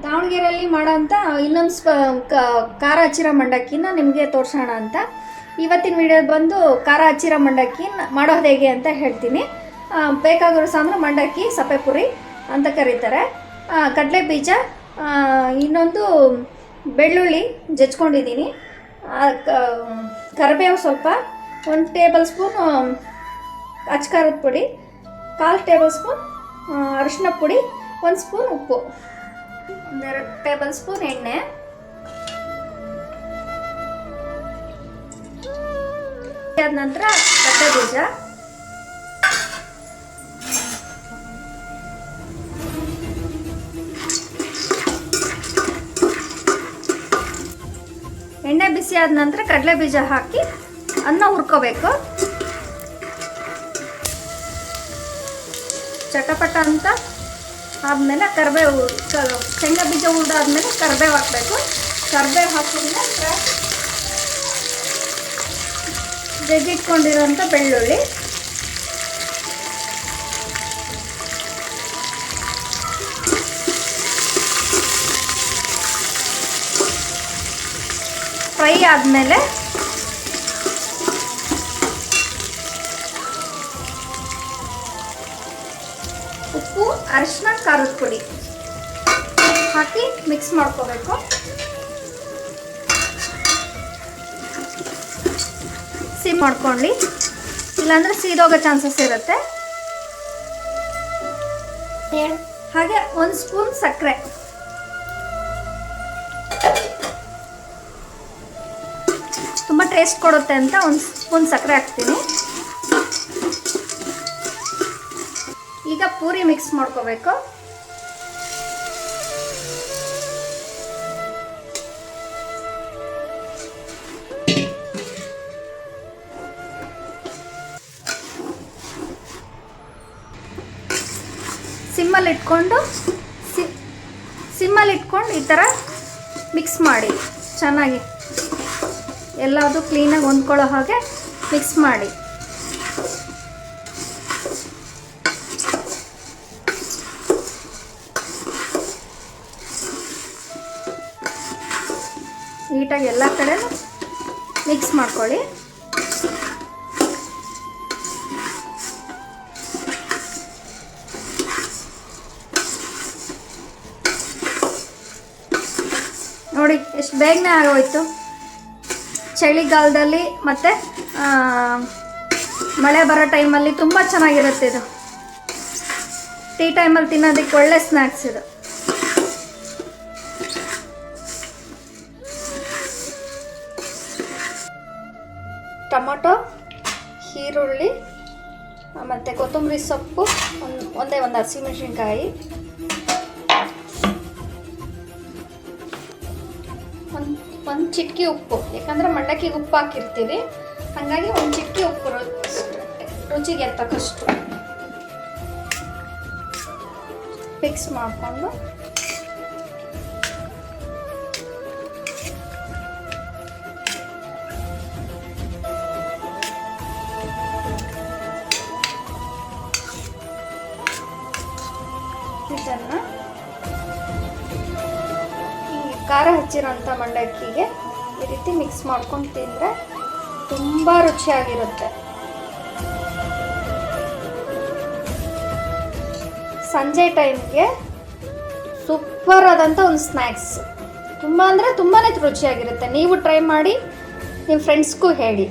ದಾವಣಗೆರೆಯಲ್ಲಿ ಮಾಡೋಂಥ ಇನ್ನೊಂದು ಖಾರ ಹಚ್ಚಿರೋ ಮಂಡಕ್ಕಿನ ನಿಮಗೆ ತೋರಿಸೋಣ ಅಂತ. ಇವತ್ತಿನ ವಿಡಿಯೋದು ಬಂದು ಖಾರ ಹಚ್ಚಿರೋ ಮಂಡಕ್ಕಿ ಮಾಡೋದು ಹೇಗೆ ಅಂತ ಹೇಳ್ತೀನಿ. ಬೇಕಾಗಿರೋ ಸಾಂಬ್ರು ಮಂಡಕ್ಕಿ, ಸಪ್ಪೆಪುರಿ ಅಂತ ಕರೀತಾರೆ, ಕಡಲೆ ಬೀಜ, ಇನ್ನೊಂದು ಬೆಳ್ಳುಳ್ಳಿ ಜಜ್ಕೊಂಡಿದ್ದೀನಿ, ಕರಿಬೇವು ಸ್ವಲ್ಪ, 1 ಟೇಬಲ್ ಸ್ಪೂನ್ ಅಚ್ಕಾರದ ಪುಡಿ, 1/4 ಟೇಬಲ್ ಸ್ಪೂನ್ ಅರಿಶಿನ ಪುಡಿ, 1 ಸ್ಪೂನ್ ಉಪ್ಪು, 1-2 ಟೇಬಲ್ ಸ್ಪೂನ್ ಎಣ್ಣೆ, ಆದ ನಂತರ ಕಡಲೆ ಬೀಜ, ಎಣ್ಣೆ ಬಿಸಿ ಆದ ನಂತರ ಕಡಲೆ ಬೀಜ ಹಾಕಿ ಅನ್ನ ಹುರ್ಕೋಬೇಕು. ಚಟಪಟ ಅಂತ ಆದಮೇಲೆ ಕರಿಬೇವು, ಶೇಂಗಾ ಬೀಜ ಹುರಿದಾದ್ಮೇಲೆ ಕರಿಬೇವು ಹಾಕಬೇಕು. ಕರಿಬೇವು ಹಾಕಿದ್ಮೇಲೆ ಜಜ್ಜಿಟ್ಕೊಂಡಿರೋಂಥ ಬೆಳ್ಳುಳ್ಳಿ, ಫ್ರೈ ಆದಮೇಲೆ ಉಪ್ಪು, ಅರಿಶಿನ, ಖಾರದ ಪುಡಿ ಹಾಕಿ ಮಿಕ್ಸ್ ಮಾಡ್ಕೋಬೇಕು. ಸಿಮ್ ಮಾಡ್ಕೊಳ್ಳಿ, ಇಲ್ಲಾಂದರೆ ಸೀದೋಗೋ ಚಾನ್ಸಸ್ ಇರುತ್ತೆ. ಹಾಗೆ 1 ಸ್ಪೂನ್ ಸಕ್ಕರೆ, ತುಂಬ ಟೇಸ್ಟ್ ಕೊಡುತ್ತೆ ಅಂತ 1 ಸ್ಪೂನ್ ಸಕ್ಕರೆ ಹಾಕ್ತೀನಿ. ಈಗ ಪೂರಿ ಮಿಕ್ಸ್ ಮಾಡ್ಕೋಬೇಕು. ಸಿಮ್ಮಲ್ಲಿ ಇಟ್ಕೊಂಡು ಈ ಥರ ಮಿಕ್ಸ್ ಮಾಡಿ, ಚೆನ್ನಾಗಿ ಎಲ್ಲದು ಕ್ಲೀನಾಗಿ ಹೊಂದ್ಕೊಳ್ಳೋ ಹಾಗೆ ಮಿಕ್ಸ್ ಮಾಡಿ. ನೀಟಾಗಿ ಎಲ್ಲ ಕಡೆ ಮಿಕ್ಸ್ ಮಾಡ್ಕೊಳ್ಳಿ. ನೋಡಿ ಎಷ್ಟು ಬೇಗನೆ ಆಗೋಯ್ತು. ಚಳಿಗಾಲದಲ್ಲಿ ಮತ್ತು ಮಳೆ ಬರೋ ಟೈಮಲ್ಲಿ ತುಂಬ ಚೆನ್ನಾಗಿರುತ್ತೆ ಇದು. ಟೀ ಟೈಮಲ್ಲಿ ತಿನ್ನೋದಕ್ಕೆ ಒಳ್ಳೆ ಸ್ನ್ಯಾಕ್ಸ್ ಇದು. ಟೊಮೊಟೊ, ಈರುಳ್ಳಿ ಮತ್ತು ಕೊತ್ತಂಬರಿ ಸೊಪ್ಪು, ಒಂದೇ ಒಂದು ಹಸಿಮೆಣಸಿನ್ಕಾಯಿ, ಒಂದು ಚಿಟಕಿ ಉಪ್ಪು, ಯಾಕಂದರೆ ಮಂಡಕ್ಕಿಗೆ ಉಪ್ಪು ಹಾಕಿರ್ತೀವಿ, ಹಾಗಾಗಿ 1 ಚಿಟಕಿ ಉಪ್ಪು ರುಚಿಗೆ ತಕ್ಕಷ್ಟು ಮಿಕ್ಸ್ ಮಾಡಿಕೊಂಡು ಇದನ್ನು ಖಾರ ಹಚ್ಚಿರೋಂಥ ಮಂಡಕ್ಕಿಗೆ ಈ ರೀತಿ ಮಿಕ್ಸ್ ಮಾಡ್ಕೊಂಡು ತಿಂದರೆ ತುಂಬ ರುಚಿಯಾಗಿರುತ್ತೆ. ಸಂಜೆ ಟೈಮ್ಗೆ ಸೂಪರ್ ಆದಂಥ ಒಂದು ಸ್ನ್ಯಾಕ್ಸ್, ತುಂಬ ಅಂದರೆ ತುಂಬಾ ರುಚಿಯಾಗಿರುತ್ತೆ. ನೀವು ಟ್ರೈ ಮಾಡಿ, ನಿಮ್ಮ ಫ್ರೆಂಡ್ಸ್ಗೂ ಹೇಳಿ.